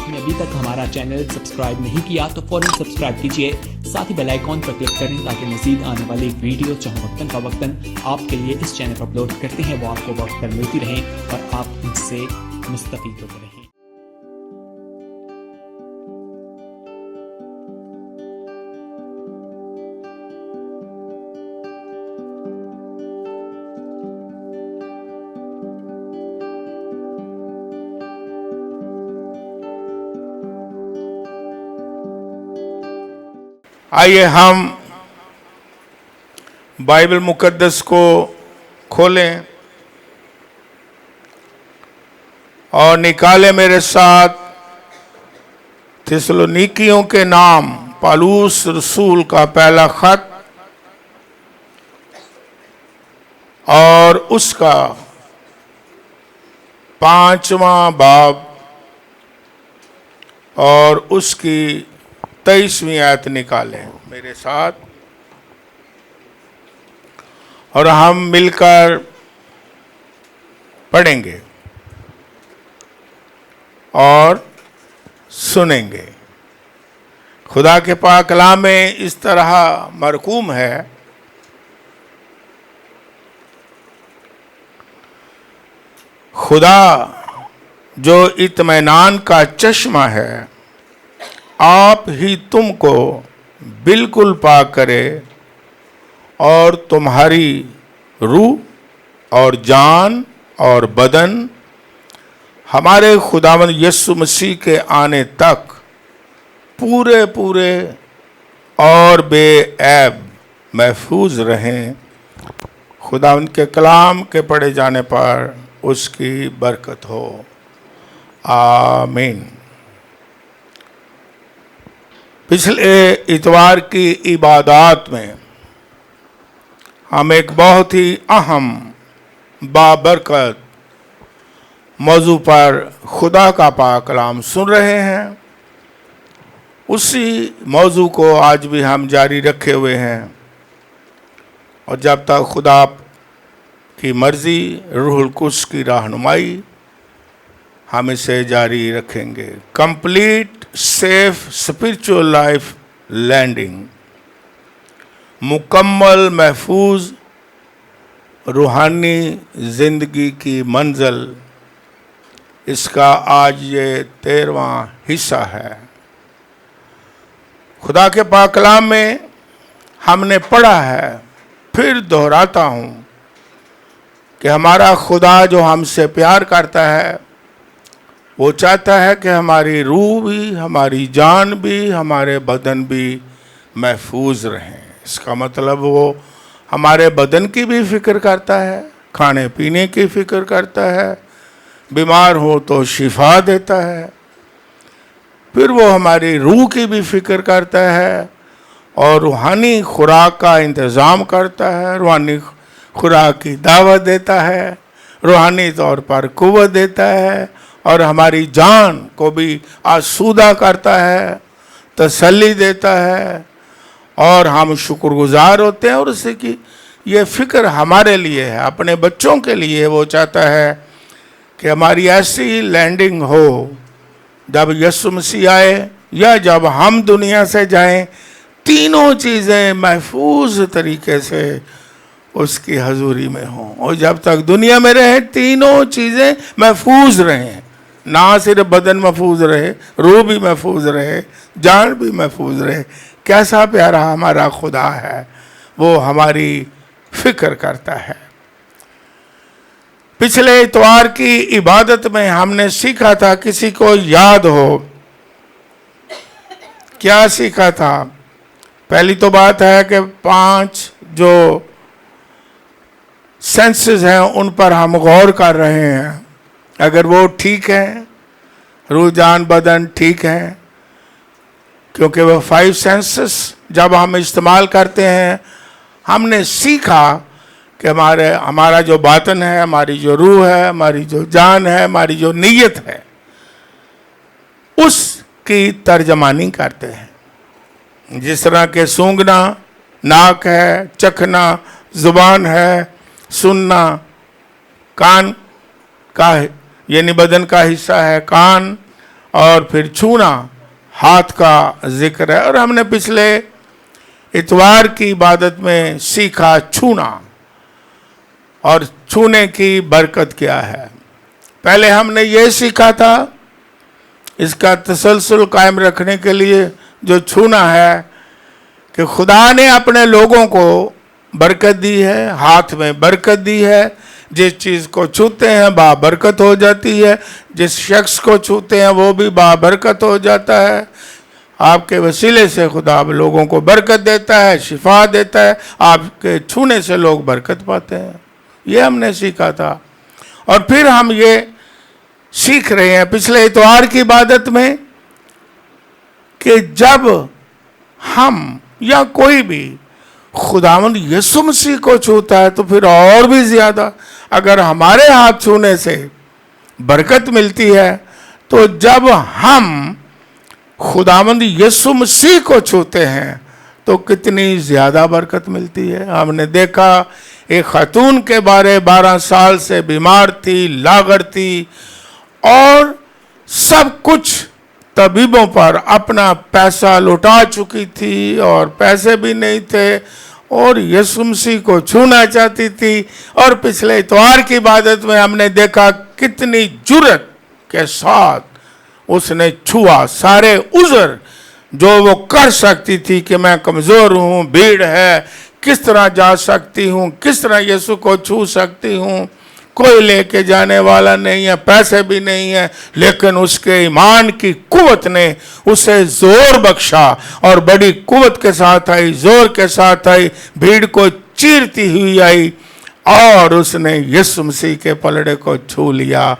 آپ نے ابھی تک ہمارا چینل سبسکرائب نہیں کیا تو فوراً سبسکرائب کیجئے، ساتھ ہی بیل آئیکن پر کلک کریں تاکہ مزید آنے والی ویڈیو جو وقتاً فوقتاً آپ کے لیے اس چینل پر اپلوڈ کرتے ہیں وہ آپ کو وقت پر ملتی رہیں اور آپ ان سے مستفید ہوتے رہیں۔ آئیے ہم بائبل مقدس کو کھولیں اور نکالیں میرے ساتھ تھسلونیکیوں کے نام پالوس رسول کا پہلا خط اور اس کا 5واں باب اور اس کی 23ویں آیت نکالیں میرے ساتھ، اور ہم مل کر پڑھیں گے اور سنیں گے۔ خدا کے پاک کلام میں اس طرح مرقوم ہے، خدا جو اطمینان کا چشمہ ہے آپ ہی تم کو بالکل پاک کرے اور تمہاری روح اور جان اور بدن ہمارے خداوند یسوع مسیح کے آنے تک پورے اور بے عیب محفوظ رہیں۔ خداوند کے کلام کے پڑھے جانے پر اس کی برکت ہو، آمین۔ پچھلے اتوار کی عبادات میں ہم ایک بہت ہی اہم بابرکت موضوع پر خدا کا پاک کلام سن رہے ہیں۔ اسی موضوع کو آج بھی ہم جاری رکھے ہوئے ہیں، اور جب تک خدا کی مرضی، روح القدس کی رہنمائی، ہم اسے جاری رکھیں گے۔ Complete safe spiritual life landing, مکمل محفوظ روحانی زندگی کی منزل، اس کا آج یہ 13واں حصہ ہے۔ خدا کے پاک کلام میں ہم نے پڑھا ہے، پھر دہراتا ہوں کہ ہمارا خدا جو ہم سے پیار کرتا ہے وہ چاہتا ہے کہ ہماری روح بھی، ہماری جان بھی، ہمارے بدن بھی محفوظ رہیں۔ اس کا مطلب وہ ہمارے بدن کی بھی فکر کرتا ہے، کھانے پینے کی فکر کرتا ہے، بیمار ہو تو شفا دیتا ہے، پھر وہ ہماری روح کی بھی فکر کرتا ہے اور روحانی خوراک کا انتظام کرتا ہے، روحانی خوراک کی دعوت دیتا ہے، روحانی طور پر قوت دیتا ہے، اور ہماری جان کو بھی آسودہ کرتا ہے، تسلی دیتا ہے، اور ہم شکر گزار ہوتے ہیں۔ اور اس کی یہ فکر ہمارے لیے ہے، اپنے بچوں کے لیے وہ چاہتا ہے کہ ہماری ایسی لینڈنگ ہو جب یسوع مسیح آئے یا جب ہم دنیا سے جائیں، تینوں چیزیں محفوظ طریقے سے اس کی حضوری میں ہوں، اور جب تک دنیا میں رہے تینوں چیزیں محفوظ رہیں، نہ صرف بدن محفوظ رہے، روح بھی محفوظ رہے، جان بھی محفوظ رہے۔ کیسا پیارا ہمارا خدا ہے، وہ ہماری فکر کرتا ہے۔ پچھلے اتوار کی عبادت میں ہم نے سیکھا تھا، کسی کو یاد ہو کیا سیکھا تھا؟ پہلی تو بات ہے کہ 5 جو سینسز ہیں ان پر ہم غور کر رہے ہیں، اگر وہ ٹھیک ہیں، روح جان بدن ٹھیک ہیں، کیونکہ وہ 5 سینسز جب ہم استعمال کرتے ہیں، ہم نے سیکھا کہ ہمارا جو باطن ہے، ہماری جو روح ہے، ہماری جو جان ہے، ہماری جو نیت ہے، اس کی ترجمانی کرتے ہیں۔ جس طرح کہ سونگھنا ناک ہے، چکھنا زبان ہے، سننا کان کا یعنی بدن کا حصہ ہے کان، اور پھر چھونا ہاتھ کا ذکر ہے. اور ہم نے پچھلے اتوار کی عبادت میں سیکھا چھونا اور چھونے کی برکت کیا ہے. پہلے ہم نے یہ سیکھا تھا، اس کا تسلسل قائم رکھنے کے لیے جو چھونا ہے کہ خدا نے اپنے لوگوں کو برکت دی ہے، ہاتھ میں برکت دی ہے. جس چیز کو چھوتے ہیں بابرکت ہو جاتی ہے، جس شخص کو چھوتے ہیں وہ بھی بابرکت ہو جاتا ہے. آپ کے وسیلے سے خدا لوگوں کو برکت دیتا ہے، شفا دیتا ہے. آپ کے چھونے سے لوگ برکت پاتے ہیں. یہ ہم نے سیکھا تھا. اور پھر ہم یہ سیکھ رہے ہیں پچھلے اتوار کی عبادت میں کہ جب ہم یا کوئی بھی خداوند یسوع مسیح کو چھوتا ہے تو پھر اور بھی زیادہ اگر ہمارے ہاتھ چھونے سے برکت ملتی ہے تو جب ہم خداوند یسوع مسیح کو چھوتے ہیں تو کتنی زیادہ برکت ملتی ہے. ہم نے دیکھا ایک خاتون کے بارے 12 سال سے بیمار تھی، لاغر تھی اور سب کچھ طبیبوں پر اپنا پیسہ لوٹا چکی تھی اور پیسے بھی نہیں تھے اور یسوع مسیح کو چھونا چاہتی تھی. اور پچھلے اتوار کی عبادت میں ہم نے دیکھا کتنی جرأت کے ساتھ اس نے چھوا. سارے عذر جو وہ کر سکتی تھی کہ میں کمزور ہوں، بھیڑ ہے، کس طرح جا سکتی ہوں، کس طرح یسوع کو چھو سکتی ہوں، کوئی لے کے جانے والا نہیں ہے، پیسے بھی نہیں ہے، لیکن اس کے ایمان کی قوت نے اسے زور بخشا اور بڑی قوت کے ساتھ آئی، زور کے ساتھ آئی، بھیڑ کو چیرتی ہوئی آئی اور اس نے یسوع مسیح کے پلڑے کو چھو لیا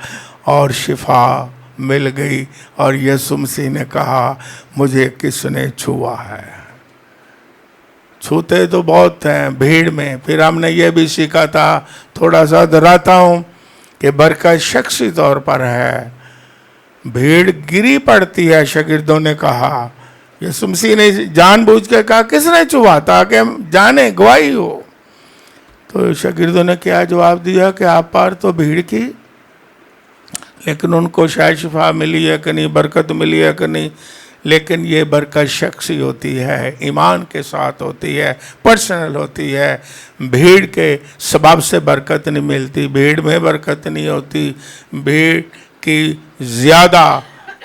اور شفا مل گئی. اور یسوع مسیح نے کہا مجھے کس نے چھوا ہے. چھوتے تو بہت ہیں بھیڑ میں. پھر ہم نے یہ بھی سیکھا تھا، تھوڑا سا دہراتا ہوں، کہ برکت شخصی طور پر ہے. بھیڑ گری پڑتی ہے. شاگردوں نے کہا، یسوع مسیح نے جان بوجھ کے کہا کس نے چھوا تاکہ ہم جانے گواہی ہو. تو شاگردوں نے کیا جواب دیا کہ آپ پر تو بھیڑ کی، لیکن ان کو شاید شفا ملی ہے کہ نہیں، برکت ملی ہے کہ نہیں. لیکن یہ برکت شخصی ہوتی ہے، ایمان کے ساتھ ہوتی ہے، پرسنل ہوتی ہے. بھیڑ کے سبب سے برکت نہیں ملتی، بھیڑ میں برکت نہیں ہوتی. بھیڑ کی زیادہ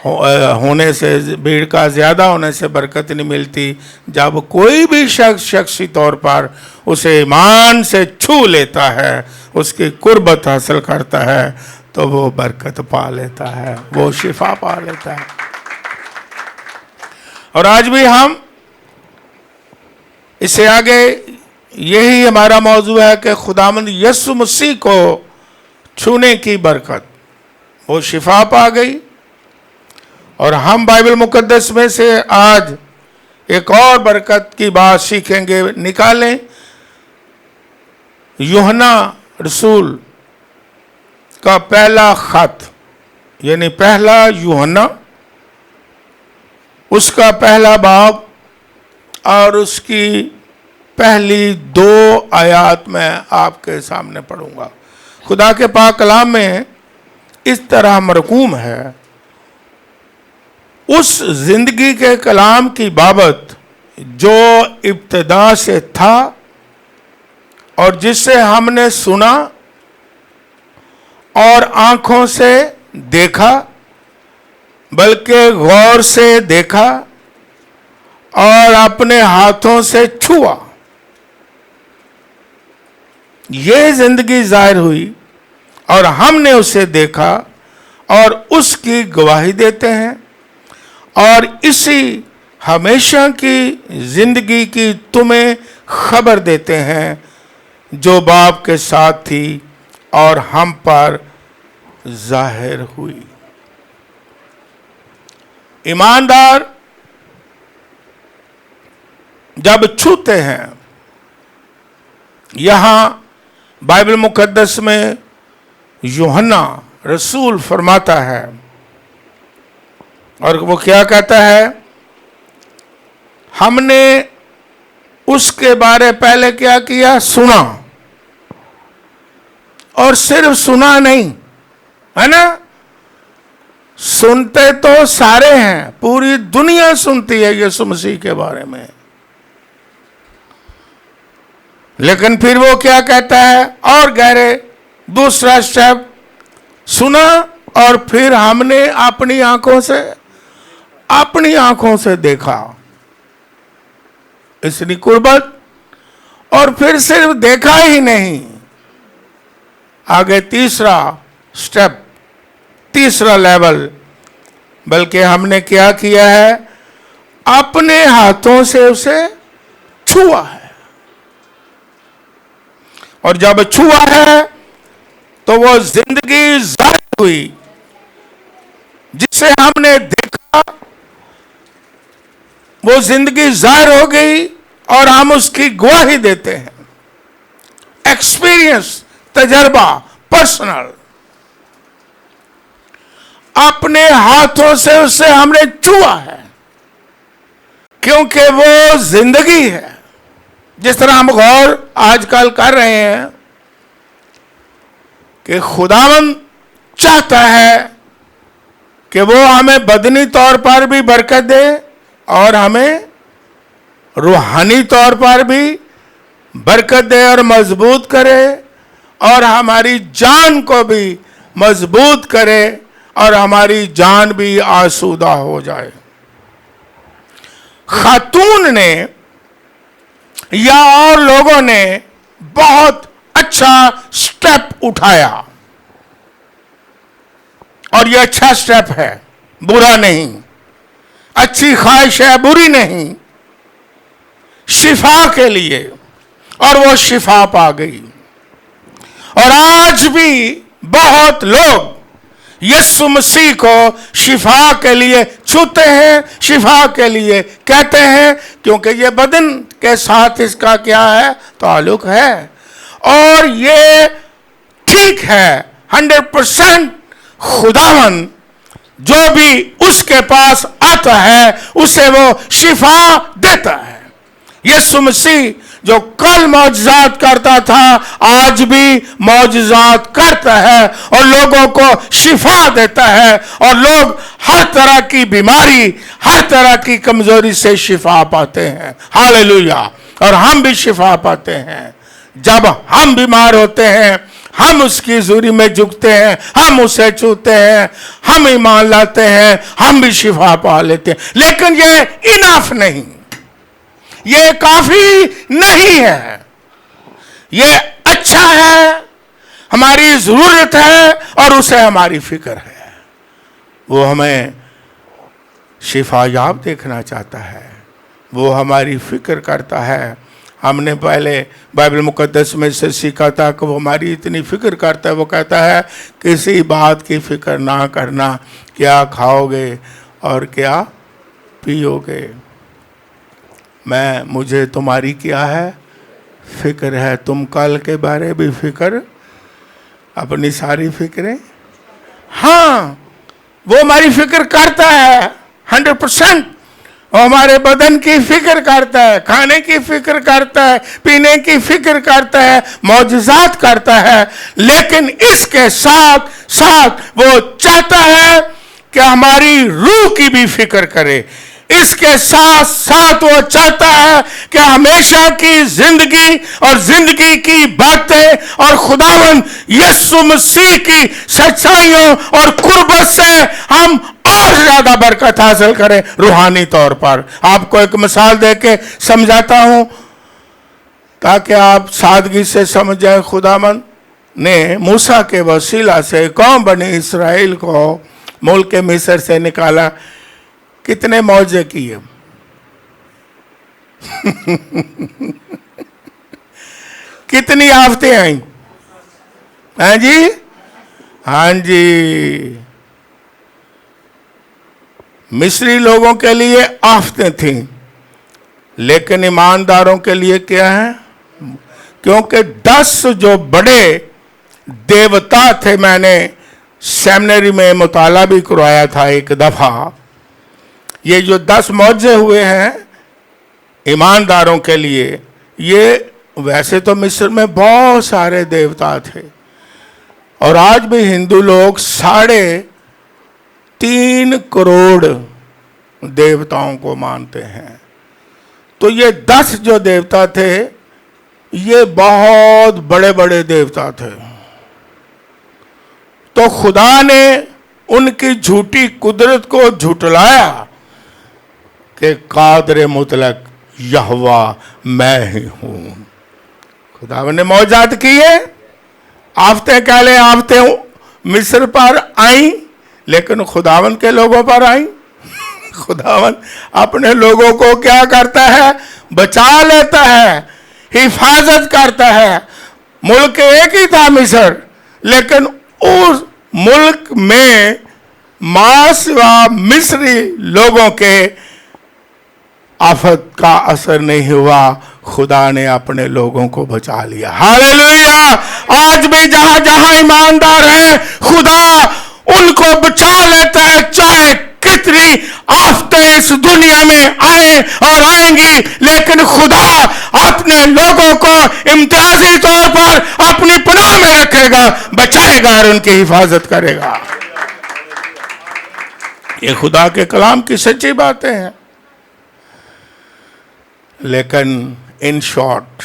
ہونے سے، بھیڑ کا زیادہ ہونے سے برکت نہیں ملتی. جب کوئی بھی شخص شخصی طور پر اسے ایمان سے چھو لیتا ہے، اس کی قربت حاصل کرتا ہے تو وہ برکت پا لیتا ہے، وہ شفا پا لیتا ہے. اور آج بھی ہم اس سے آگے یہی ہمارا موضوع ہے کہ خداوند یسوع مسیح کو چھونے کی برکت، وہ شفا پا گئی. اور ہم بائبل مقدس میں سے آج ایک اور برکت کی بات سیکھیں گے. نکالیں یوحنا رسول کا پہلا خط، یعنی پہلا یوحنا، اس کا پہلا باب اور اس کی پہلی 2 آیات میں آپ کے سامنے پڑھوں گا. خدا کے پاک کلام میں اس طرح مرقوم ہے، اس زندگی کے کلام کی بابت جو ابتدا سے تھا اور جسے ہم نے سنا اور آنکھوں سے دیکھا، بلکہ غور سے دیکھا اور اپنے ہاتھوں سے چھوا. یہ زندگی ظاہر ہوئی اور ہم نے اسے دیکھا اور اس کی گواہی دیتے ہیں اور اسی ہمیشہ کی زندگی کی تمہیں خبر دیتے ہیں جو باپ کے ساتھ تھی اور ہم پر ظاہر ہوئی. ایماندار جب چھوتے ہیں، یہاں بائبل مقدس میں یوحنا رسول فرماتا ہے، اور وہ کیا کہتا ہے؟ ہم نے اس کے بارے پہلے کیا کیا؟ سنا. اور صرف سنا نہیں ہے نا، सुनते तो सारे हैं, पूरी दुनिया सुनती है यीशु मसीह के बारे में, लेकिन फिर वो क्या कहता है? और गहरे दूसरा स्टेप सुना और फिर हमने अपनी आंखों से देखा इसकी कुर्बत, और फिर सिर्फ देखा ही नहीं, आगे तीसरा स्टेप, तीसरा लेवल, बल्कि हमने क्या किया है? अपने हाथों से उसे छुआ है। और जब छुआ है तो वो जिंदगी जाहिर हुई जिसे हमने देखा, वो जिंदगी जाहिर हो गई और हम उसकी गवाही देते हैं। एक्सपीरियंस, तजर्बा, पर्सनल, अपने हाथों से उसे हमने छुआ है, क्योंकि वो जिंदगी है। जिस तरह हम गौर आजकल कर रहे हैं कि खुदावंद चाहता है कि वो हमें बदनी तौर पर भी बरकत दे और हमें रूहानी तौर पर भी बरकत दे और मजबूत करे, और हमारी जान को भी मजबूत करे और हमारी जान भी आसूदा हो जाए। खातून ने या और लोगों ने बहुत अच्छा स्टेप उठाया, और यह अच्छा स्टेप है, बुरा नहीं। अच्छी ख्वाहिश है, बुरी नहीं, शिफा के लिए, और वो शिफा पा गई। और आज भी बहुत लोग यीशु मसीह को शिफा के लिए छूते हैं, शिफा के लिए कहते हैं, क्योंकि ये बदन के साथ इसका क्या है? ताल्लुक है। और ये ठीक है, 100% खुदावन जो भी उसके पास आता है उसे वो शिफा देता है। यीशु मसीह जो कल मौजज़ात करता था, आज भी मौजज़ात करता है और लोगों को शिफा देता है, और लोग हर तरह की बीमारी, हर तरह की कमजोरी से शिफा पाते हैं। हालेलुया। और हम भी शिफा पाते हैं। जब हम बीमार होते हैं, हम उसकी हुजूरी में झुकते हैं, हम उसे छूते हैं, हम ईमान लाते हैं, हम भी शिफा पा लेते हैं। लेकिन ये इनफ नहीं, ये काफी नहीं है। ये अच्छा है, हमारी जरूरत है, और उसे हमारी फिक्र है। वो हमें शिफायाब देखना चाहता है, वो हमारी फिक्र करता है। हमने पहले बाइबल मुकद्दस में से सीखा था कि वो हमारी इतनी फिक्र करता है। वो कहता है किसी बात की फिक्र ना करना, क्या खाओगे और क्या पियोगे, मुझे तुम्हारी क्या है? फिक्र है। तुम कल के बारे भी फिक्र, अपनी सारी फिक्रें, हाँ वो हमारी फिक्र करता है 100%। वो हमारे बदन की फिक्र करता है, खाने की फिक्र करता है, पीने की फिक्र करता है, मौजज़ात करता है। लेकिन इसके साथ साथ वो चाहता है कि हमारी रूह की भी फिक्र करे। इसके साथ साथ वो चाहता है कि हमेशा की जिंदगी और जिंदगी की बातें और खुदावंद यीशु मसीह की सच्चाइयों और कुर्बत से हम और ज्यादा बरकत हासिल करें रूहानी तौर पर। आपको एक मिसाल देके समझाता हूं ताकि आप सादगी से समझ जाए। खुदावंद ने मूसा के वसीला से कौम बनी इसराइल को मुल्क मिस्र से निकाला। कितने मौजे किए कितनी आफतें आई, हाँ जी, हाँ जी। मिस्री लोगों के लिए आफतें थीं, लेकिन ईमानदारों के लिए क्या है? क्योंकि 10 जो बड़े देवता थे, मैंने सेमिनरी में मुताला भी करवाया था एक दफा। ये जो 10 मौजे हुए हैं ईमानदारों के लिए, ये वैसे तो मिस्र में बहुत सारे देवता थे, और आज भी हिंदू लोग 3 करोड़ देवताओं को मानते हैं। तो ये 10 जो देवता थे ये बहुत बड़े बड़े देवता थे। तो खुदा ने उनकी झूठी कुदरत को झुटलाया कि कादर मुतलक यहोवा मैं ही हूं। खुदा ने मौजाद की है। आफतें कहले आफतें मिस्र पर आई, लेकिन खुदावन के लोगों पर आई। खुदावन अपने लोगों को क्या करता है? बचा लेता है, हिफाजत करता है। मुल्क एक ही था मिस्र, लेकिन उस मुल्क में मासिवा मिस्री लोगों के आफत का असर नहीं हुआ। खुदा ने अपने लोगों को बचा लिया। हालेलुया। आज भी जहां जहां ईमानदार हैं, खुदा उनको बचा लेता है, चाहे कितनी आफतें इस दुनिया में आए और आएंगी, लेकिन खुदा अपने लोगों को इम्तियाजी तौर पर अपनी पनाह में रखेगा, बचाएगा और उनकी हिफाजत करेगा। ये खुदा के कलाम की सच्ची बातें हैं। लेकिन इन शॉर्ट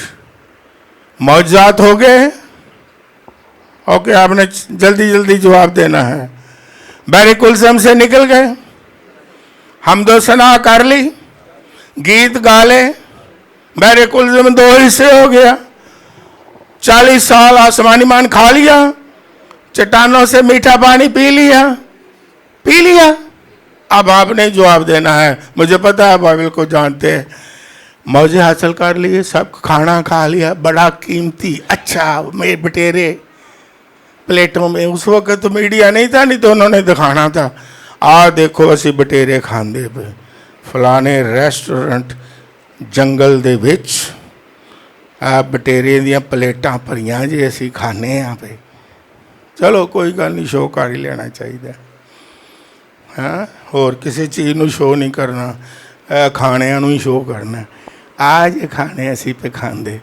मौजूद हो गए। ओके, आपने जल्दी जल्दी जवाब देना है। बैरिकुल से हमसे निकल गए, हमदो सना कर ली, गीत गा ले, बैरिकुल से में 2 हिस्से हो गया। 40 साल आसमानी मान खा लिया, चट्टानों से मीठा पानी पी लिया। अब आपने जवाब देना है। मुझे पता है बाइबल को जानते हैं। मौजे हासिल कर लिए, सब खाना खा लिया, बड़ा कीमती अच्छा मेरे बटेरे प्लेटों में। उस वक्त तो मीडिया नहीं था, नहीं तो उन्होंने दिखाना था। आ देखो असी बटेरे खांदे पे फलाने रेस्टोरेंट जंगल दे विच आ बटेरे दियां प्लेटां भरियां जे असी खाने आ पे। चलो कोई गल नहीं, शो कर ही लेना चाहिए। हाँ, होर किसी चीज़ नूं शो नहीं करना, खाणिਆਂ ਨੂੰ ही शो करना। आज खाने असी पे खांदे,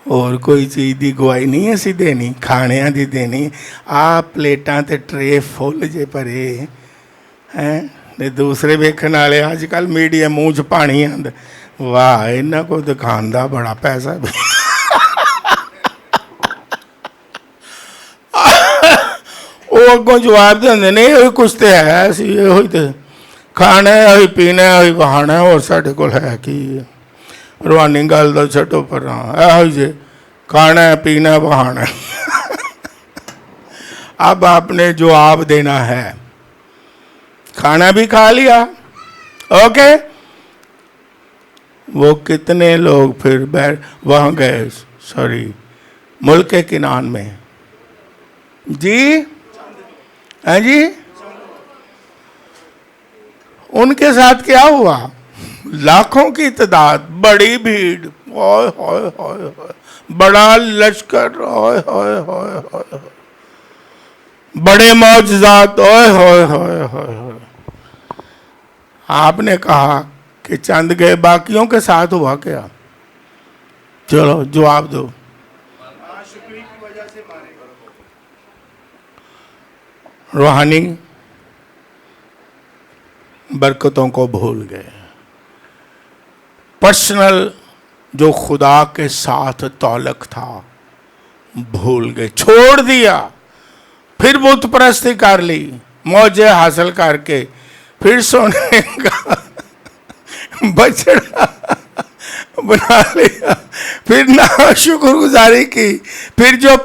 और कोई चीज़ की गवाही नहीं असी देनी, खाणिਆਂ ਦੀ देनी। आ प्लेटां ते ट्रे फुल जे भरे हैं, ते दूसरे वेखण वाले अजकल मीडिया मूँह च पानी आंदा, वाह इन्हां को दिखाण दा बड़ा पैसा। वो अगों जवाब देंदे ने ये कुछ तो है, असी यो तो खाना है, पीना है, बहाना है, और साढ़े कोल है की। रूहानी गल तो छड्डो पर यो जे खाना है, पीना, बहाना। अब आपने जवाब देना है। खाना भी खा लिया, ओके। वो कितने लोग फिर वहां गए, सॉरी मुल्क किनान में जी, है जी, उनके साथ क्या हुआ? लाखों की तादाद, बड़ी भीड़, ओए होए होए होए, बड़ा लश्कर, ओए होए होए होए, बड़े मौजज़ात, ओए होए होए होए। आपने कहा कि चंद गए, बाकियों के साथ हुआ क्या? चलो जवाब दो। रूहानी बरकतों को भूल गए। पर्सनल जो खुदा के साथ ताल्लुक था भूल गए, छोड़ दिया। फिर बुत परस्ती कर ली, मौजे हासिल करके, फिर सोने का बछड़ा बना लिया, फिर ना शुक्रगुजारी की। फिर जो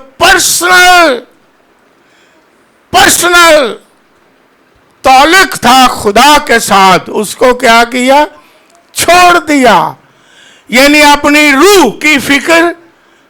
पर्सनल ताल्लुक था खुदा के साथ, उसको क्या किया? छोड़ दिया। यानी अपनी रूह की फिक्र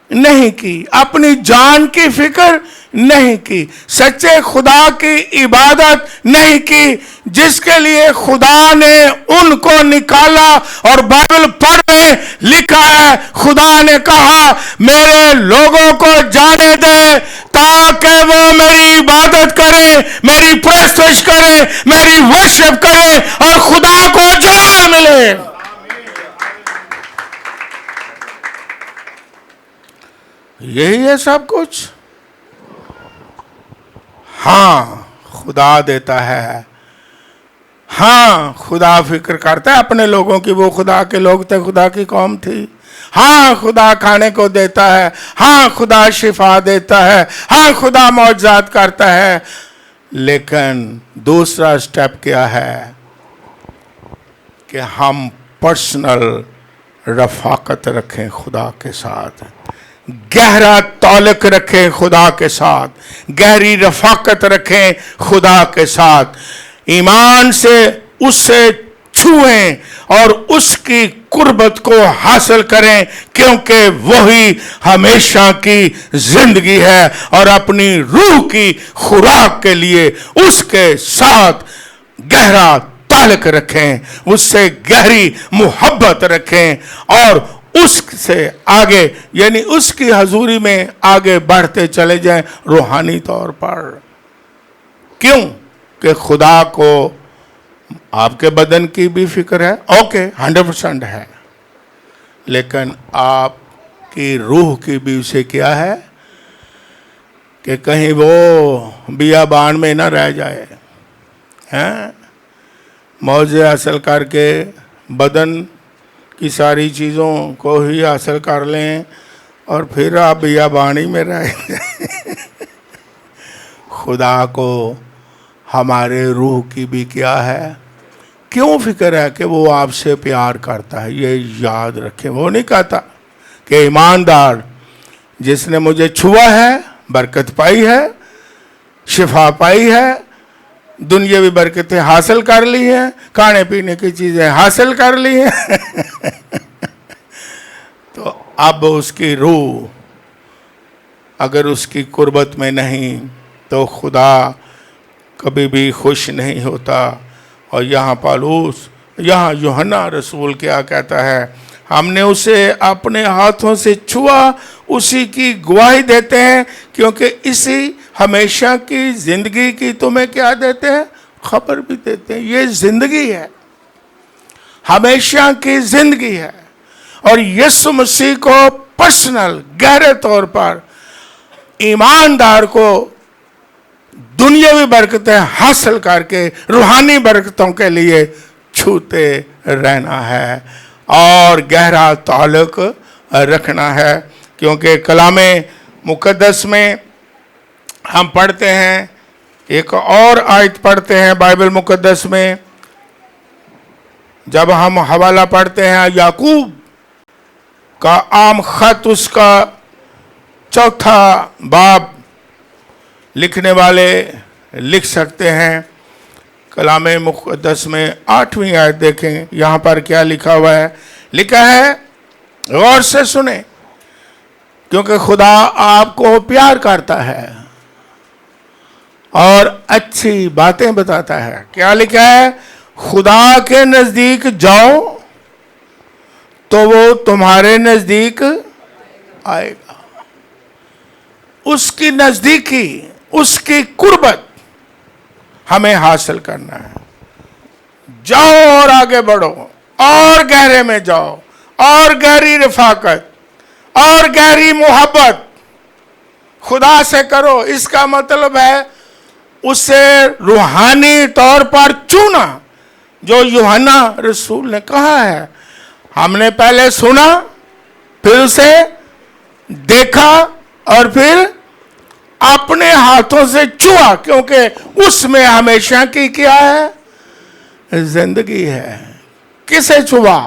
नहीं की, अपनी जान की फिक्र नहीं की, सच्चे खुदा की इबादत नहीं की, जिसके लिए खुदा ने उनको निकाला। और बाइबल पर में लिखा है, खुदा ने कहा मेरे लोगों को जाने दे ताकि वो मेरी इबादत करें, मेरी परस्तिश करें, मेरी वर्शिप करें और खुदा को जलाल मिले। यही है सब कुछ। हाँ, खुदा देता है ہاں خدا فکر کرتا ہے اپنے لوگوں کی، وہ خدا کے لوگ تھے، خدا کی قوم تھی. ہاں خدا کھانے کو دیتا ہے، ہاں خدا شفا دیتا ہے، ہاں خدا معجزات کرتا ہے. لیکن دوسرا سٹیپ کیا ہے کہ ہم پرسنل رفاقت رکھیں خدا کے ساتھ، گہرا تعلق رکھیں خدا کے ساتھ، گہری رفاقت رکھیں خدا کے ساتھ، ایمان سے اس سے چھوئیں اور اس کی قربت کو حاصل کریں، کیونکہ وہی ہمیشہ کی زندگی ہے. اور اپنی روح کی خوراک کے لیے اس کے ساتھ گہرا تعلق رکھیں، اس سے گہری محبت رکھیں، اور اس سے آگے یعنی اس کی حضوری میں آگے بڑھتے چلے جائیں روحانی طور پر. کیوں کہ خدا کو آپ کے بدن کی بھی فکر ہے، اوکے 100% ہے، لیکن آپ کی روح کی بھی اسے کیا ہے کہ کہیں وہ بیابان میں نہ رہ جائے. موضع حاصل کر کے بدن کی ساری چیزوں کو ہی حاصل کر لیں اور پھر آپ بیابانی میں رہ جائیں. خدا کو ہمارے روح کی بھی کیا ہے، کیوں فکر ہے کہ وہ آپ سے پیار کرتا ہے. یہ یاد رکھیں، وہ نہیں کہتا کہ ایماندار جس نے مجھے چھوا ہے برکت پائی ہے، شفا پائی ہے، دنیاوی برکتیں حاصل کر لی ہیں، کھانے پینے کی چیزیں حاصل کر لی ہیں. تو اب اس کی روح اگر اس کی قربت میں نہیں تو خدا کبھی بھی خوش نہیں ہوتا. اور یہاں یوحنا رسول کیا کہتا ہے، ہم نے اسے اپنے ہاتھوں سے چھوا، اسی کی گواہی دیتے ہیں، کیونکہ اسی ہمیشہ کی زندگی کی تمہیں کیا دیتے ہیں، خبر بھی دیتے ہیں. یہ زندگی ہے، ہمیشہ کی زندگی ہے. اور یسوع مسیح کو پرسنل گہرے طور پر ایماندار کو دنیاوی برکتیں حاصل کر کے روحانی برکتوں کے لیے چھوتے رہنا ہے اور گہرا تعلق رکھنا ہے. کیونکہ کلام مقدس میں ہم پڑھتے ہیں، ایک اور آیت پڑھتے ہیں بائبل مقدس میں، جب ہم حوالہ پڑھتے ہیں یعقوب کا عام خط، اس کا 4 باب لکھنے والے لکھ سکتے ہیں. کلام مقدس میں 8ویں آیت دیکھیں، یہاں پر کیا لکھا ہوا ہے. لکھا ہے، غور سے سنیں، کیونکہ خدا آپ کو پیار کرتا ہے اور اچھی باتیں بتاتا ہے. کیا لکھا ہے، خدا کے نزدیک جاؤ تو وہ تمہارے نزدیک آئے گا. اس کی نزدیکی، اس کی قربت ہمیں حاصل کرنا ہے. جاؤ اور آگے بڑھو، اور گہرے میں جاؤ، اور گہری رفاقت اور گہری محبت خدا سے کرو. اس کا مطلب ہے اسے روحانی طور پر چونا، جو یوحنا رسول نے کہا ہے. ہم نے پہلے سنا، پھر اسے دیکھا، اور پھر اپنے ہاتھوں سے چھوا، کیونکہ اس میں ہمیشہ کی کیا ہے، زندگی ہے. کسے چھوا؟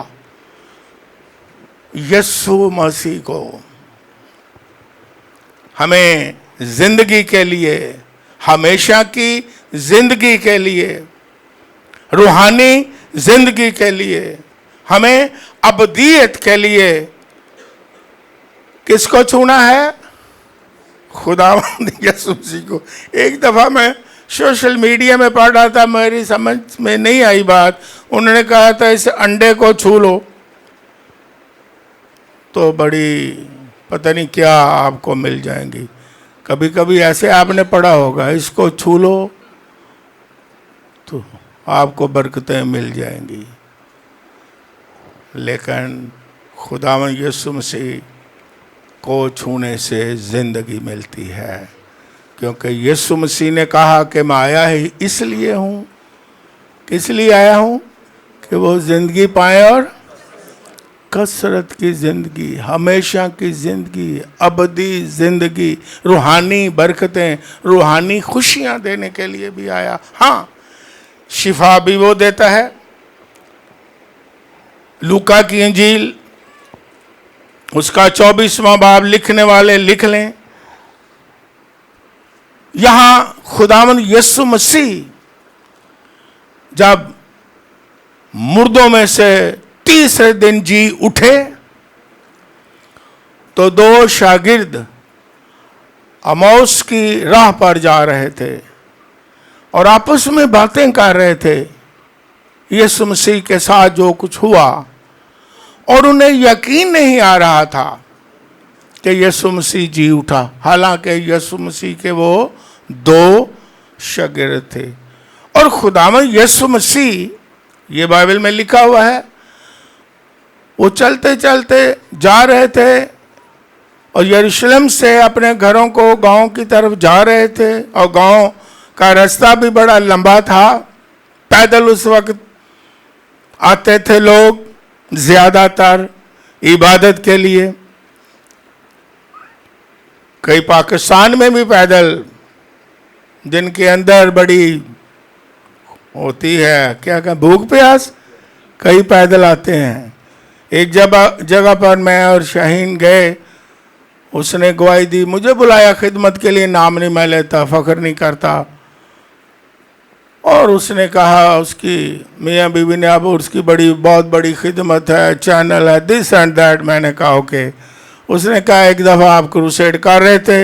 یسوع مسیح کو. ہمیں زندگی کے لیے، ہمیشہ کی زندگی کے لیے، روحانی زندگی کے لیے، ہمیں ابدیت کے لیے کس کو چھونا ہے؟ خداوند یسوع مسیح کو. ایک دفعہ میں سوشل میڈیا میں پڑھ رہا تھا، میری سمجھ میں نہیں آئی بات. انہوں نے کہا تھا اس انڈے کو چھو لو تو بڑی پتہ نہیں کیا آپ کو مل جائیں گی. کبھی کبھی ایسے آپ نے پڑھا ہوگا، اس کو چھو لو تو آپ کو برکتیں مل جائیں گی. لیکن خداوند یسوع مسیح کو چھونے سے زندگی ملتی ہے، کیونکہ یسوع مسیح نے کہا کہ میں آیا ہی اس لیے ہوں किस लिए आया हूं? कि वो जिंदगी पाए और कसरत की जिंदगी, हमेशा की जिंदगी, अबदी जिंदगी, रूहानी बरकतें, रूहानी खुशियां देने के लिए भी आया। हाँ, शिफा भी वो देता है। लूका की इंजील उसका 24वां बाब लिखने वाले लिख लें। यहां खुदावंद यीशु मसीह जब मुर्दों में से तीसरे दिन जी उठे तो दो शागिर्द अमौस की राह पर जा रहे थे और आपस में बातें कर रहे थे यीशु मसीह के साथ जो कुछ हुआ, और उन्हें यकीन नहीं आ रहा था कि यीशु मसीह जी उठा। हालांकि यीशु मसीह के वो दो शागिर्द थे और खुदावंद यीशु मसीह, ये बाइबल में लिखा हुआ है, वो चलते चलते जा रहे थे और यरूशलेम से अपने घरों को गांव की तरफ जा रहे थे और गांव का रास्ता भी बड़ा लंबा था। पैदल उस वक्त आते थे लोग ज्यादातर इबादत के लिए। कई पाकिस्तान में भी पैदल, जिनके अंदर बड़ी होती है क्या क्या भूख प्यास, कई पैदल आते हैं। एक जगह पर मैं और शाहीन गए, उसने गवाही दी, मुझे बुलाया खिदमत के लिए, नाम नहीं मैं लेता, फख्र नहीं करता, और उसने कहा उसकी मियाँ बीवी ने, अब उसकी बहुत बड़ी खिदमत है, चैनल है, दिस एंड दैट। मैंने कहा ओके। उसने कहा एक दफ़ा आप क्रूसेड कर रहे थे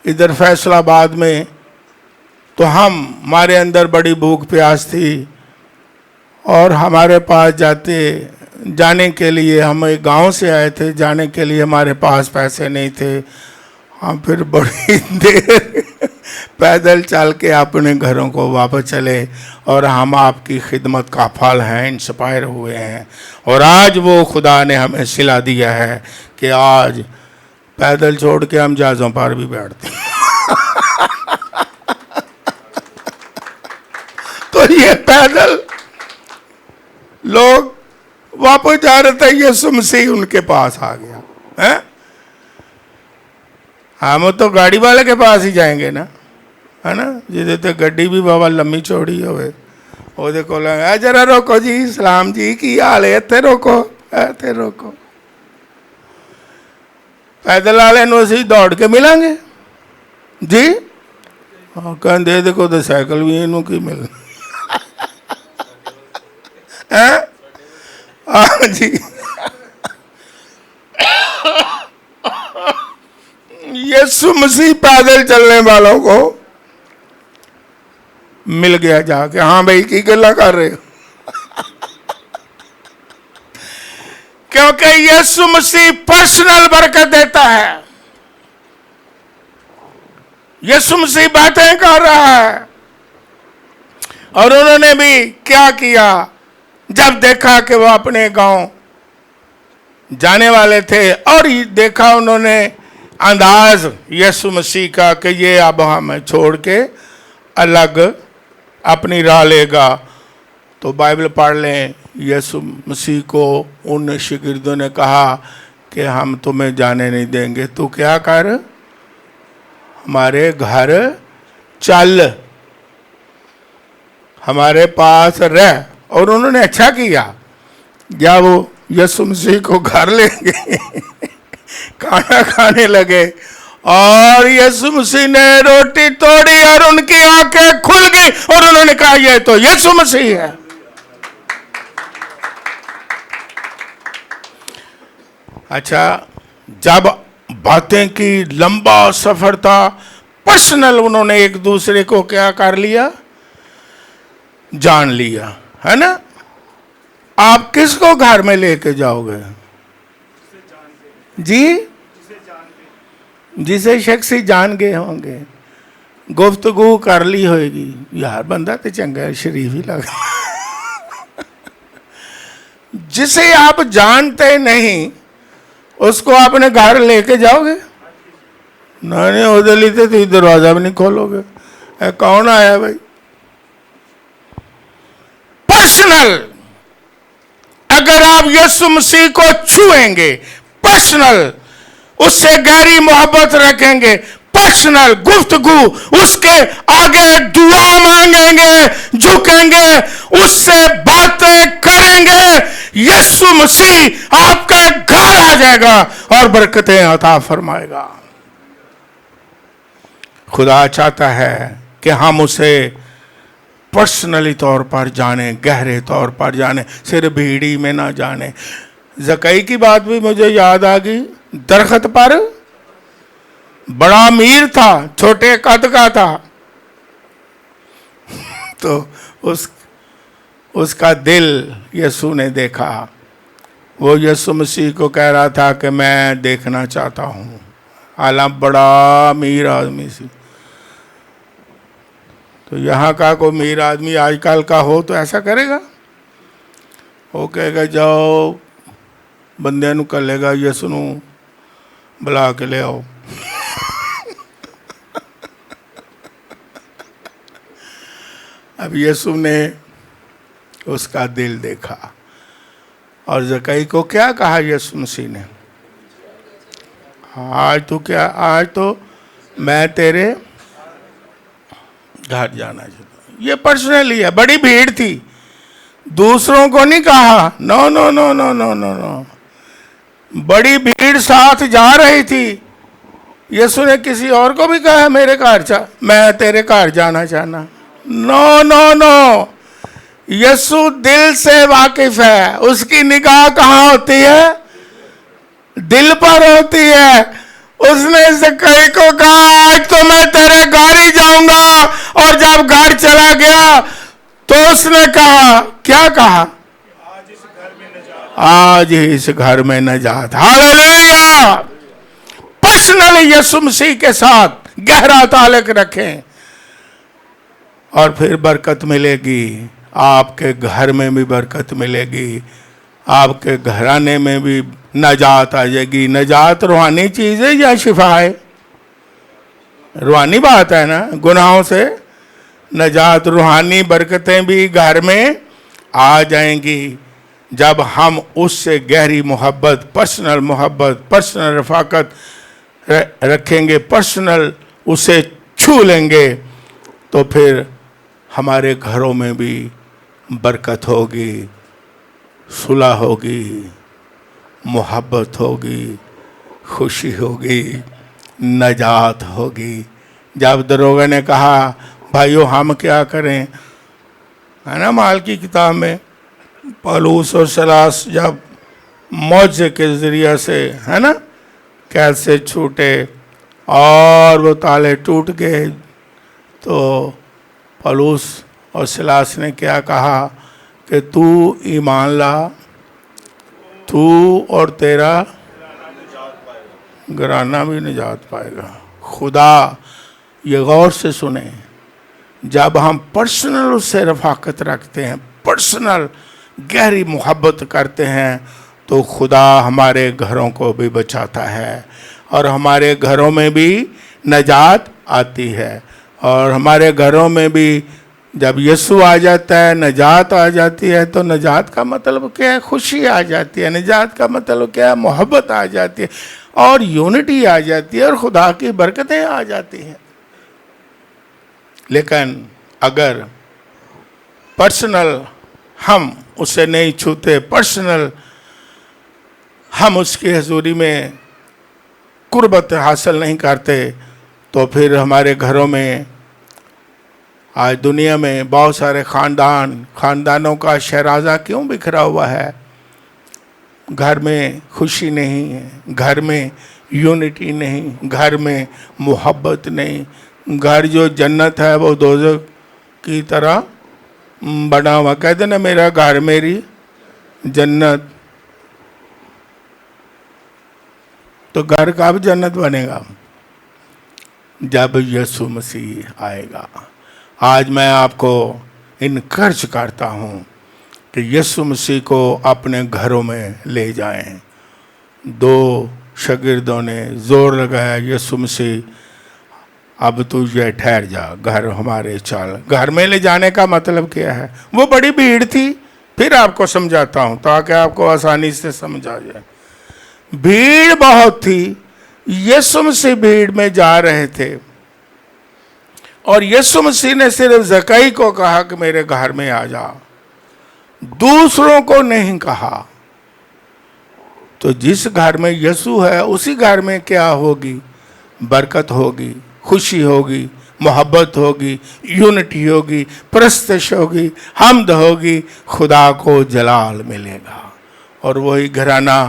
इधर फैसलाबाद में, तो हमारे अंदर बड़ी भूख प्यास थी और हमारे पास जाने के लिए, हम एक गांव से आए थे, जाने के लिए हमारे पास पैसे नहीं थे। हम फिर बड़ी देर पैदल चल के अपने घरों को वापस चले और हम आपकी खिदमत का फल हैं, इंस्पायर हुए हैं। और आज वो खुदा ने हमें सिला दिया है कि आज पैदल छोड़ के हम जहाज़ों पर भी बैठते हैं। तो ये पैदल लोग वापस जा रहे थे, यीशु मसीह उनके पास आ गया है। हम तो गाड़ी वाले के पास ही जाएंगे ना, है ना, जिदे गड्डी भी बाबा लम्मी चौड़ी होवे, ਉਹਦੇ ਕੋਲ ਆ जरा रोको जी, सलाम जी, की हाल है, ਇੱਥੇ रोको, ਇੱਥੇ रोको। पैदल वाले ਨੂੰ ਅਸੀਂ ਦੌੜ ਕੇ ਮਿਲਾਂਗੇ जी। ਕਹਿੰਦੇ ਇਹਦੇ ਕੋਲ ਤਾਂ ਸਾਈਕਲ ਵੀ, ਇਹਨੂੰ ਕੀ ਮਿਲਣਾ है। हाँ जी, यीशु मसीह पैदल चलने वालों को मिल गया जाके। हाँ भाई की गल्ला कर रहे हो? क्योंकि यीशु मसीह पर्सनल बरकत देता है। यीशु मसीह बातें कर रहा है। और उन्होंने भी क्या किया, जब देखा कि वो अपने गांव जाने वाले थे और देखा उन्होंने अंदाज यीशु मसीह का कि ये अब हमें छोड़ के अलग अपनी राह लेगा, तो बाइबल पढ़ लें। यीशु मसीह को उन शागिर्दों ने कहा कि हम तुम्हें जाने नहीं देंगे, तू क्या कर, हमारे घर चल, हमारे पास रह। और उन्होंने अच्छा किया, या वो यीशु मसीह को घर ले गए, खाना खाने लगे और यीशु मसीह ने रोटी तोड़ी और उनकी आंखें खुल गई और उन्होंने कहा ये तो यीशु मसीह है। अच्छा, जब बातें की, लंबा सफर था, पर्सनल उन्होंने एक दूसरे को क्या कर लिया, जान लिया, है ना। आप किसको घर में लेके जाओगे जी? जिसे शख्सी जान गए होंगे, गुफ्तगू कर ली होगी, यार बंदा तो चंगा है, शरीफ ही लगा। जिसे आप जानते नहीं उसको अपने घर लेके जाओगे? नहीं, उधर लिए तो दरवाजा भी नहीं खोलोगे। कौन आया भाई? पर्सनल, अगर आप यीशु मसीह को छुएंगे, पर्सनल, उससे गहरी मोहब्बत रखेंगे, पर्सनल गुफ्तगू, उसके आगे दुआ मांगेंगे, झुकेंगे, उससे बातें करेंगे, यीशु मसीह आपके घर आ जाएगा और बरकतें अता फरमाएगा। खुदा चाहता है कि हम उसे पर्सनली तौर पर जाने, गहरे तौर पर जाने, सिर्फ भीड़ी में ना जाने। ज़कई की बात भी मुझे याद आ गई। दरख्त पर बड़ा अमीर था, छोटे कद का था, तो उसका दिल यीशु ने देखा। वो यीशु मसीह को कह रहा था कि मैं देखना चाहता हूँ, हालांकि बड़ा अमीर आदमी सी। तो यहाँ का कोई अमीर आदमी आजकल का हो तो ऐसा करेगा? वो कहेगा जाओ बंदे नूं कहेगा यीशु नूं बुला के ले आओ। अब यीशु ने उसका दिल देखा और ज़कई को क्या कहा यीशु मसीह ने? आज तो मैं तेरे घर जाना चाहता हूं। ये पर्सनली है, बड़ी भीड़ थी, दूसरों को नहीं कहा। No no no no no no no, बड़ी भीड़ साथ जा रही थी। यीशु ने किसी और को भी कहा मेरे घर मैं तेरे घर जाना चाहना? नो नो नो, यीशु दिल से वाकिफ है। उसकी निगाह कहाँ होती है? दिल पर होती है। उसने ज़कई को कहा आज तो मैं तेरे घर ही जाऊंगा, और जब घर चला गया तो उसने कहा, क्या कहा? आज इस घर में नजात। हालेलुया! पर्सनली यीशु मसीह के साथ गहरा ताल्लुक रखें और फिर बरकत मिलेगी। आपके घर में भी बरकत मिलेगी, आपके घराने में भी नजात आ जाएगी। नजात रूहानी चीज है या शिफा है? रूहानी बात है ना, गुनाहों से नजात, रूहानी बरकतें भी घर में आ जाएंगी जब हम उससे गहरी मोहब्बत, पर्सनल रफाकत रखेंगे, पर्सनल उसे छू लेंगे, तो फिर हमारे घरों में भी बरकत होगी, सुलह होगी, मोहब्बत होगी, खुशी होगी, नजात होगी। जब दरोगा ने कहा भाइयों हम क्या करें, है ना, माल की किताब में पौलुस और सिलास जब मौजे के ज़रिए से, है ना, कैद से छूटे और वो ताले टूट गए, तो पौलुस और सिलास ने क्या कहा कि तू ईमान ला, तू और तेरा घराना भी निजात पाएगा। खुदा ये गौर से सुने, जब हम पर्सनल उससे रफाकत रखते हैं, पर्सनल गहरी मोहब्बत करते हैं, तो खुदा हमारे घरों को भी बचाता है और हमारे घरों में भी नजात आती है। और हमारे घरों में भी जब यीशु आ जाता है, नजात आ जाती है, तो नजात का मतलब क्या है? खुशी आ जाती है। नजात का मतलब क्या है? मोहब्बत आ जाती है और यूनिटी आ जाती है और खुदा की बरकतें आ जाती हैं। लेकिन अगर पर्सनल हम उसे नहीं छूते, पर्सनल हम उसकी हजूरी में कुर्बत हासिल नहीं करते, तो फिर हमारे घरों में, आज दुनिया में बहुत सारे खानदानों का शहराजा क्यों बिखरा हुआ है? घर में खुशी नहीं है, घर में यूनिटी नहीं, घर में मोहब्बत नहीं। घर जो जन्नत है वो दोज़ख की तरह बना हुआ। कहते ना मेरा घर मेरी जन्नत, तो घर कब जन्नत बनेगा? जब यीशु मसीह आएगा। आज मैं आपको इनकरेज करता हूँ कि यीशु मसीह को अपने घरों में ले जाएं। दो शागिर्दों ने जोर लगाया, यीशु मसीह اب تو یہ ٹھہر جا، گھر ہمارے چل۔ گھر میں لے جانے کا مطلب کیا ہے؟ وہ بڑی بھیڑ تھی، پھر آپ کو سمجھاتا ہوں تاکہ آپ کو آسانی سے سمجھ آ جائے۔ بھیڑ بہت تھی، یسوع مسیح بھیڑ میں جا رہے تھے، اور یسوع مسیح نے صرف زکئی کو کہا کہ میرے گھر میں آ جا، دوسروں کو نہیں کہا۔ تو جس گھر میں یسوع ہے اسی گھر میں کیا ہوگی؟ برکت ہوگی، خوشی ہوگی، محبت ہوگی، یونٹی ہوگی، پرستش ہوگی، حمد ہوگی، خدا کو جلال ملے گا۔ اور وہی گھرانہ،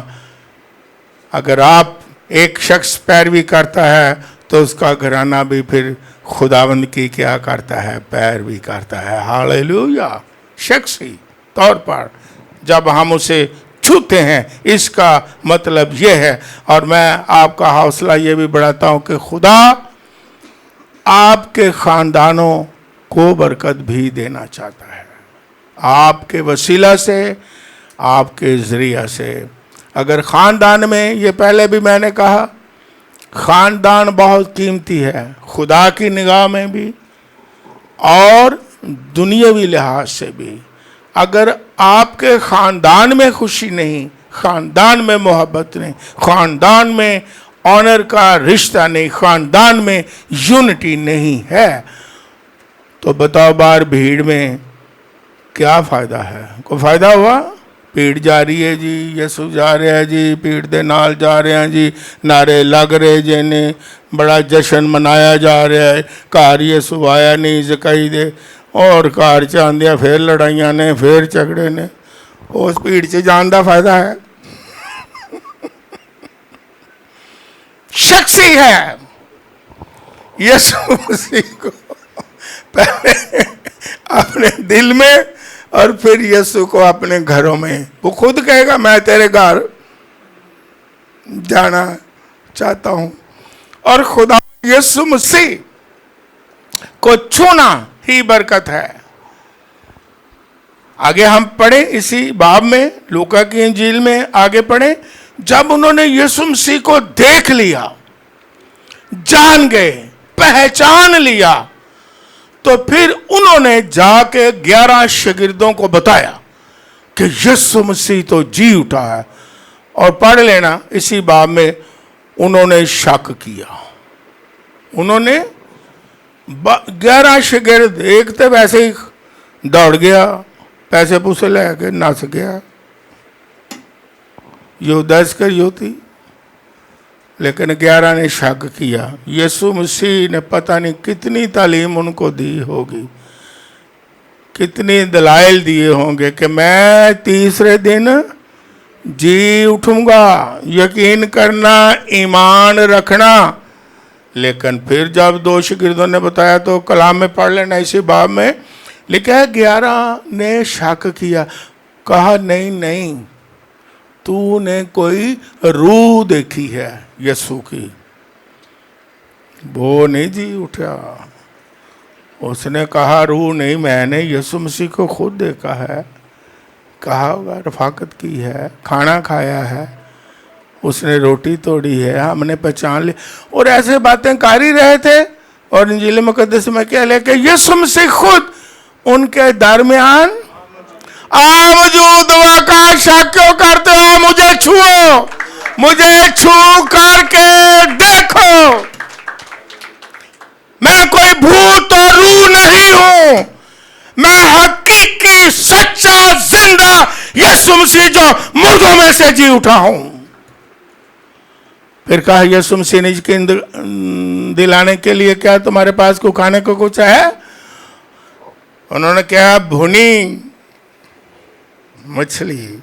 اگر آپ ایک شخص پیروی کرتا ہے تو اس کا گھرانہ بھی پھر خداوند کی کیا کرتا ہے؟ پیروی کرتا ہے۔ ہاللیلویا! شخصی طور پر جب ہم اسے چھوتے ہیں، اس کا مطلب یہ ہے، اور میں آپ کا حوصلہ یہ بھی بڑھاتا ہوں کہ خدا آپ کے خاندانوں کو برکت بھی دینا چاہتا ہے، آپ کے وسیلہ سے، آپ کے ذریعہ سے۔ اگر خاندان میں، یہ پہلے بھی میں نے کہا، خاندان بہت قیمتی ہے، خدا کی نگاہ میں بھی اور دنیاوی لحاظ سے بھی۔ اگر آپ کے خاندان میں خوشی نہیں، خاندان میں محبت نہیں، خاندان میں آنر کا رشتہ نہیں، خاندان میں یونٹی نہیں ہے، تو بتاؤ بار بھیڑ میں کیا فائدہ ہے؟ کوئی فائدہ ہوا؟ بھیڑ جا رہی ہے جی، یسوع جا رہا ہے جی، بھیڑ دے نال جا رہے ہیں جی، نعرے لگ رہے جی نے، بڑا جشن منایا جا رہا ہے، کار یسوع آیا نہیں زکئی دے، اور کار چاندیاں پھر لڑائیاں نے، پھر جھگڑے نے۔ اس بھیڑ سے جان دا فائدہ ہے؟ شخصی ہے یسوع مسیح کو پہلے اپنے دل میں اور پھر یسوع کو اپنے گھروں میں۔ وہ خود کہے گا میں تیرے گھر جانا چاہتا ہوں، اور خدا یسوع مسیح کو چھونا ہی برکت ہے۔ آگے ہم پڑھیں اسی باب میں، لوکا کی انجیل میں آگے پڑھیں۔ جب انہوں نے یسوع مسیح کو دیکھ لیا، جان گئے، پہچان لیا، تو پھر انہوں نے جا کے 11 شاگردوں کو بتایا کہ یسوع مسیح تو جی اٹھا ہے۔ اور پڑھ لینا اسی باب میں، انہوں نے شک کیا۔ انہوں نے 11 شاگرد، ایک تو ویسے ہی دوڑ گیا، پیسے پوسے لے کے نس گیا، یہودا اسکریوتی، لیکن 11 نے شک کیا۔ یسوع مسیح نے پتہ نہیں کتنی تعلیم ان کو دی ہوگی، کتنی دلائل دیے ہوں گے کہ میں تیسرے دن جی اٹھوں گا، یقین کرنا، ایمان رکھنا۔ لیکن پھر جب 2 شاگردوں نے بتایا تو کلام میں پڑھ لینا اسی باب میں لکھا ہے 11 نے شک کیا، کہا نہیں، تو نے کوئی روح دیکھی ہے یسوع کی۔ وہ نہیں جی اٹھا، اس نے کہا روح نہیں، میں نے یسوع مسیح کو خود دیکھا ہے، کہا ہوگا رفاقت کی ہے، کھانا کھایا ہے، اس نے روٹی توڑی ہے، ہم نے پہچان لی، اور ایسے باتیں کر ہی رہے تھے۔ اور انجیل مقدس میں کیا لے کہ یسوع مسیح خود ان کے درمیان موجود ہوا۔ کا شک کیوں کرتے ہو؟ مجھے چھو، مجھے چھو کر کے دیکھو، میں کوئی بھوت اور روح نہیں ہوں، میں حقیقی سچا زندہ یسوع مسیح جو مردوں میں سے جی اٹھا ہوں۔ پھر کہا یسوع مسیح نے یقین دلانے کے لیے کیا تمہارے پاس کو کھانے کو کچھ ہے؟ انہوں نے کہا بھنی مچھلی۔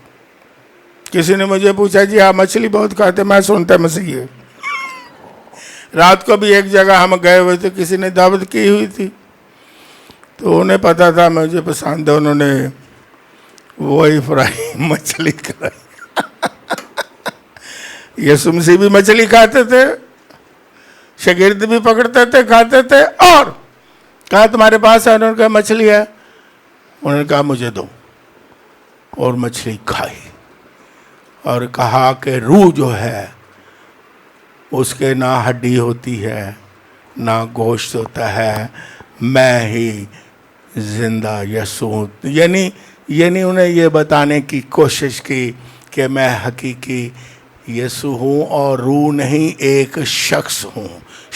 کسی نے مجھے پوچھا جی آپ مچھلی بہت کھاتے، میں سنتا مسیح ہے۔ رات کو بھی ایک جگہ ہم گئے ہوئے تھے، کسی نے دعوت کی ہوئی تھی، تو انہیں پتا تھا مجھے پسند ہے، انہوں نے وہی فرائی مچھلی کھائی۔ یسوع مسیح بھی مچھلی کھاتے تھے، شاگرد بھی پکڑتے تھے، کھاتے تھے، اور کہا تمہارے پاس ہے؟ انہوں نے کہا مچھلی ہے۔ انہوں نے کہا مجھے دو، اور مچھلی کھائی، اور کہا کہ روح جو ہے اس کے نہ ہڈی ہوتی ہے ना गोश्त होता है, मैं ही जिंदा यीशु हूँ। यानी उन्हें ये बताने की कोशिश की कि मैं हकीकी यीशु हूँ और रूह नहीं, एक शख्स हूँ,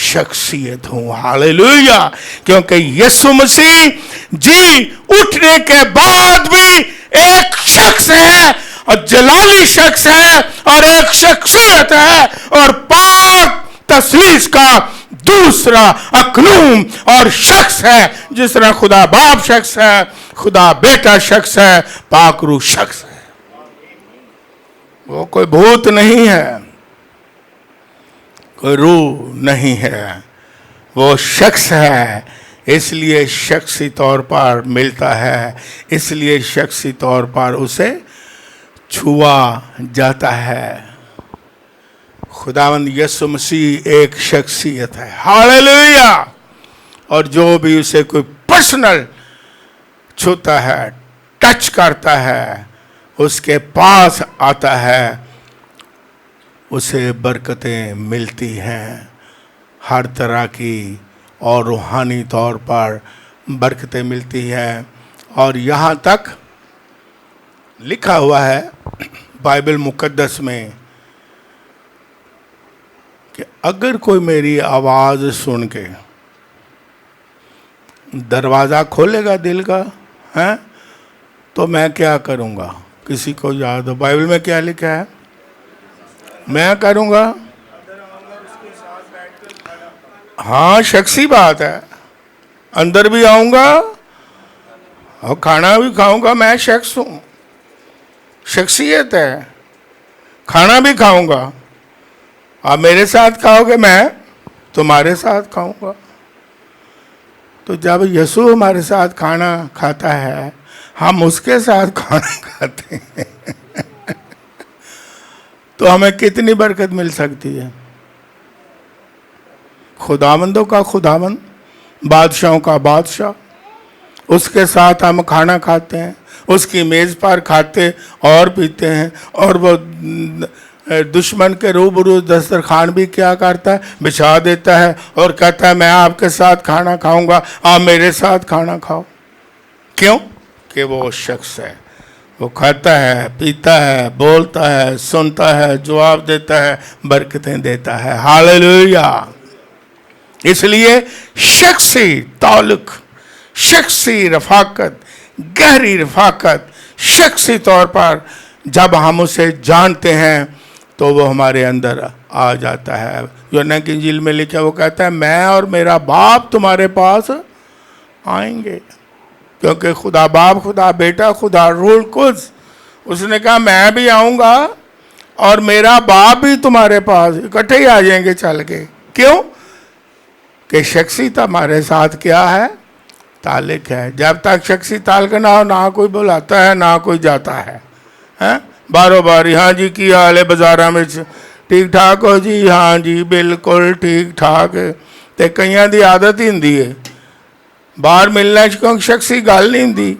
शख्सियत हूँ। हालेलुया। क्योंकि यीशु मसीह जी उठने के बाद भी एक शख्स है और जलाली शख्स है और एक शख्सियत है और पाक तस्लीस का दूसरा अकलूम और शख्स है। जिस तरह खुदा बाप शख्स है, खुदा बेटा शख्स है, पाक रूह शख्स है। वो कोई भूत नहीं है, कोई रूह नहीं है, वो शख्स है। इसलिए शख्सी तौर पर मिलता है, इसलिए शख्सी तौर पर उसे छुआ जाता है। खुदावंद यीशु मसीह एक शख्सियत है। हालेलुया। और जो भी उसे कोई पर्सनल छूता है, टच करता है, उसके पास आता है, उसे बरकतें मिलती हैं, हर तरह की और रूहानी तौर पर बरकतें मिलती हैं। और यहाँ तक लिखा हुआ है बाइबल मुकद्दस में कि अगर कोई मेरी आवाज़ सुन के दरवाज़ा खोलेगा दिल का, है, तो मैं क्या करूँगा? किसी को याद हो बाइबल में क्या लिखा है? मैं करूँगा। हाँ, शख्सी बात है। अंदर भी आऊँगा और खाना भी खाऊँगा। मैं शख्स हूँ, शख्सियत है। खाना भी खाऊँगा, आप मेरे साथ खाओगे, मैं तुम्हारे साथ खाऊँगा। तो जब यीशु हमारे साथ खाना खाता है, हम उसके साथ खाना खाते हैं तो हमें कितनी बरकत मिल सकती है। खुदावंदों का खुदावंद, बादशाहों का बादशाह, उसके साथ हम खाना खाते हैं, उसकी मेज़ पर खाते और पीते हैं। और वो दुश्मन के रूबरू दस्तरखान भी क्या करता है? बिछा देता है और कहता है मैं आपके साथ खाना खाऊंगा, आप मेरे साथ खाना खाओ। क्यों? कि वो शख्स है, वो खाता है, पीता है, बोलता है, सुनता है, जवाब देता है, बरकतें देता है। हालेलुया। इसलिए शख्सी ताल्लुक, शख्सी रफाकत, गहरी रफाकत, शख्सी तौर पर जब हम उसे जानते हैं तो वो हमारे अंदर आ जाता है। यूहन्ना की इंजील में लिखा, वो कहता है मैं और मेरा बाप तुम्हारे पास आएंगे। क्योंकि खुदा बाप, खुदा बेटा, खुदा रूह कुद्स, उसने कहा मैं भी आऊँगा और मेरा बाप भी तुम्हारे पास, इकट्ठे ही आ जाएंगे चल के। क्यों? कि शख्सियत हमारे साथ क्या है? ताल्लुक है। जब तक शख्सी ताल्लुक ना हो, ना कोई बुलाता है, ना कोई जाता है। हैं? बारो बारी, हाँ जी की हाल है, बाजारा में ठीक ठाक हो जी? हाँ जी बिल्कुल ठीक ठाक है। तो कईयां दी आदत ही हुंदी है बाहर मिलने क्योंकि शख्सी गल नहीं हुंदी।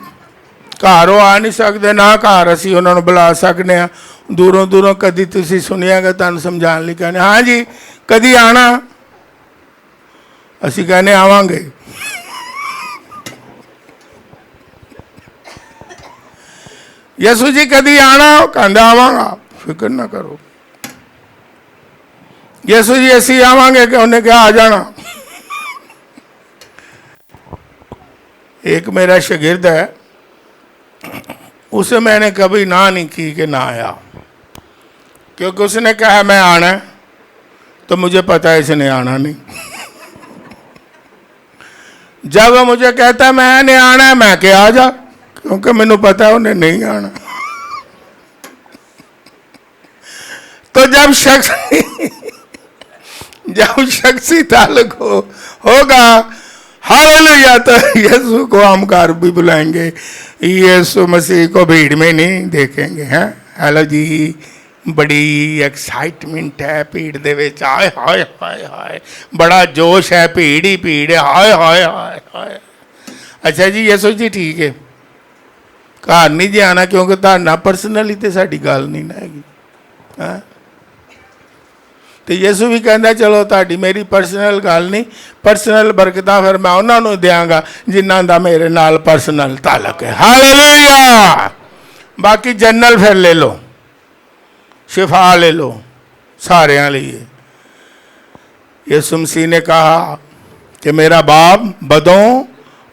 घर आ नहीं सकते, ना घर असी उन्होंने बुला सकते हैं। दूरों दूरों कदी तुसी सुनियागा, तुहानूं समझाने लई कहने हाँ जी कदी आना, असी कहने आवांगे। यसू जी कदी आना, कहंदा आवांगा, फिक्र ना करो। यसू जी असी आवांगे, कि उन्हें क्या आ जाना। एक मेरा शागिर्द है, उसे मैंने कभी ना नहीं की कि ना आया, क्योंकि उसने कहा मैं आना है, तो मुझे पता है इसने आना नहीं। जब वो मुझे कहता है मैंने आना है, मैं क्या आ जा, क्योंकि मैंने पता है उन्हें नहीं आना। तो जब शख्सी ताल्लुक होगा, हालेलुया, तो यीशु को हम घर भी बुलाएंगे, यीशु मसीह को भीड़ में नहीं देखेंगे। हैं? हेलो जी, बड़ी एक्साइटमेंट है भीड़ दे विच, हाय हाय हाय हाय, बड़ा जोश है, भीड़ ही भीड़ है, हाय हाय हाय हाय। अच्छा जी यीशु जी ठीक है, घर नहीं जी आना, क्योंकि तुहाडे नाल पर्सनली तो साडी गल नहीं ना हैगी। ਤੇ ਯਿਸੂ ਵੀ ਕਹਿੰਦਾ ਚਲੋ ਤੁਹਾਡੀ ਮੇਰੀ ਪਰਸਨਲ ਗੱਲ ਨਹੀਂ, ਪਰਸਨਲ ਬਰਕਤਾਂ ਫਿਰ ਮੈਂ ਉਹਨਾਂ ਨੂੰ ਦਿਆਂਗਾ ਜਿਨ੍ਹਾਂ ਦਾ ਮੇਰੇ ਨਾਲ ਪਰਸਨਲ ਤਾਲੁਕ ਹੈ। ਹਾਲੇਲੂਇਆ। ਬਾਕੀ ਜਨਰਲ ਫਿਰ ਲੈ ਲਓ, शिफा ले लो सारे लिए। यीशु मसीह ने कहा कि मेरा बाप बदों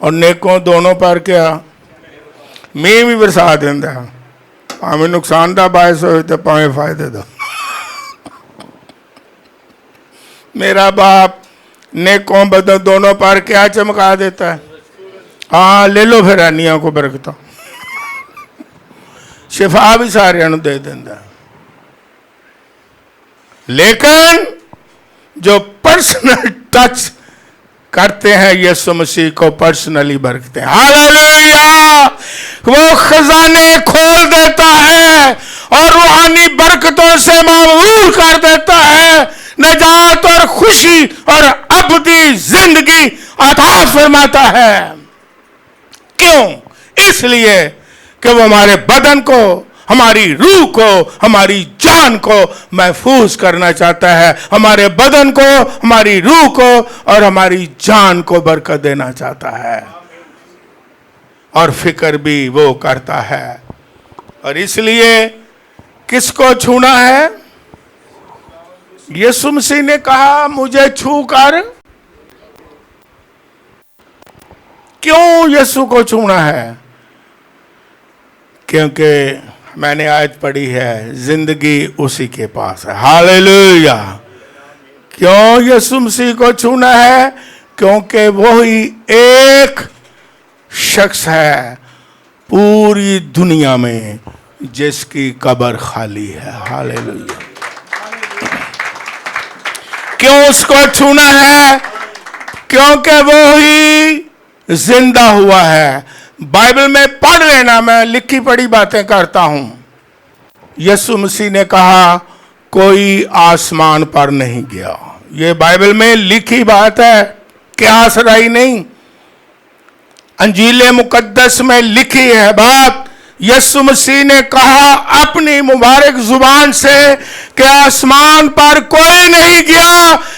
और नेकों दोनों पर क्या मींह भी बरसा देंदा, भावें नुकसान का बायस हो तो भावें फायदे दो। मेरा बाप नेकों बदों दोनों पर क्या चमका देता है। हाँ ले लो फिर आनिया को बरकत, शिफा भी सारे दे देंदा। लेकिन जो पर्सनल टच करते हैं यीशु मसीह को पर्सनली बरकते हैं। हालेलुया। वो खजाने खोल देता है और रूहानी बरकतों से मामूर कर देता है, नजात और खुशी और अबदी जिंदगी अता फरमाता है। क्यों? इसलिए कि वो हमारे बदन को, हमारी रूह को, हमारी जान को महफूज करना चाहता है, हमारे बदन को, हमारी रूह को और हमारी जान को बरकत देना चाहता है, और फिक्र भी वो करता है। और इसलिए किसको छूना है? यीशु मसीह ने कहा मुझे छू कर। क्यों यीशु को छूना है? क्योंकि मैंने आयत पढ़ी है, जिंदगी उसी के पास है। हालेलुया। क्यों यीशु मसीह को छूना है? क्योंकि वही एक शख्स है पूरी दुनिया में जिसकी कब्र खाली है। हालेलुया। क्यों उसको छूना है? क्योंकि वही जिंदा हुआ है। बाइबल में पढ़ लेना, मैं लिखी पढ़ी बातें करता हूं। यीशु मसीह ने कहा कोई आसमान पर नहीं गया। ये बाइबल में लिखी बात है, क्या सराई नहीं, अंजील मुकद्दस में लिखी है बात। यीशु मसीह ने कहा अपनी मुबारक जुबान से कि आसमान पर कोई नहीं गया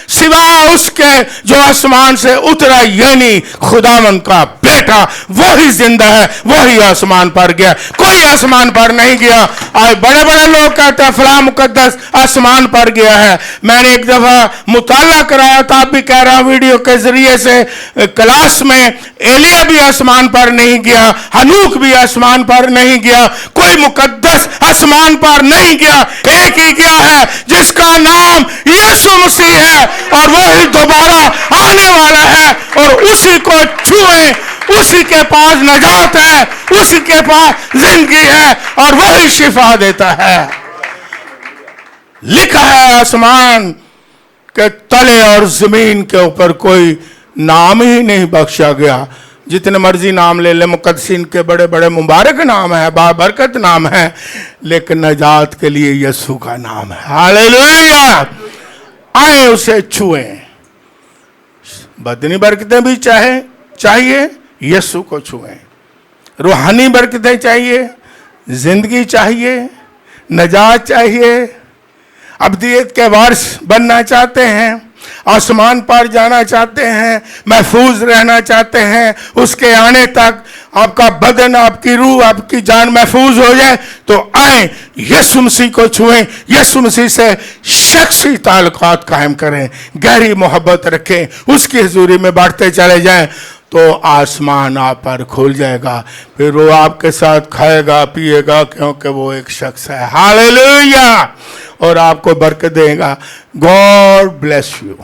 सिवा उसके जो आसमान से उतरा, यानी खुदावंद का बेटा वही जिंदा है, वही आसमान पर गया, कोई आसमान पर नहीं गया। आज बड़े बड़े लोग कहते हैं फलां मुकद्दस आसमान पर गया है। मैंने एक दफा मुताला कराया था, आप भी कह रहा हूं वीडियो के जरिए से, क्लास में एलिया भी आसमान पर नहीं गया, हनूक भी आसमान पर नहीं गया, कोई मुकद्दस आसमान पर नहीं गया। एक ही गया है जिसका नाम यीशु मसीह है, और वही दोबारा आने वाला है, और उसी को छुएं, उसी के पास नजात है, उसी के पास जिंदगी है, और वही शिफा देता है। लिखा है आसमान के तले और जमीन के ऊपर कोई नाम ही नहीं बख्शा गया। जितने मर्जी नाम ले ले, मुकद्दसीन के बड़े बड़े मुबारक नाम है, बाबरकत नाम है, लेकिन नजात के लिए यीशु का नाम है। हालेलुया। आए उसे छुएं। बदनी बरकतें भी चाहिए, यीशु को छुएं। रूहानी बरकतें चाहिए, जिंदगी चाहिए, नजात चाहिए, अब्दियत के वारिस बनना चाहते हैं, आसमान पर जाना चाहते हैं, महफूज रहना चाहते हैं, उसके आने तक आपका बदन, आपकी रूह, आपकी जान महफूज हो जाए, तो आए यीशु मसीह को छुएं, यीशु मसीह से शख्सी ताल्लुकात कायम करें, गहरी मोहब्बत रखें, उसकी हुजूरी में बढ़ते चले जाएं, तो आसमान आप पर खुल जाएगा। फिर वो आपके साथ खाएगा पिएगा, क्योंकि वो एक शख्स है। हालेलुया। और आपको बरकत देगा। God bless you.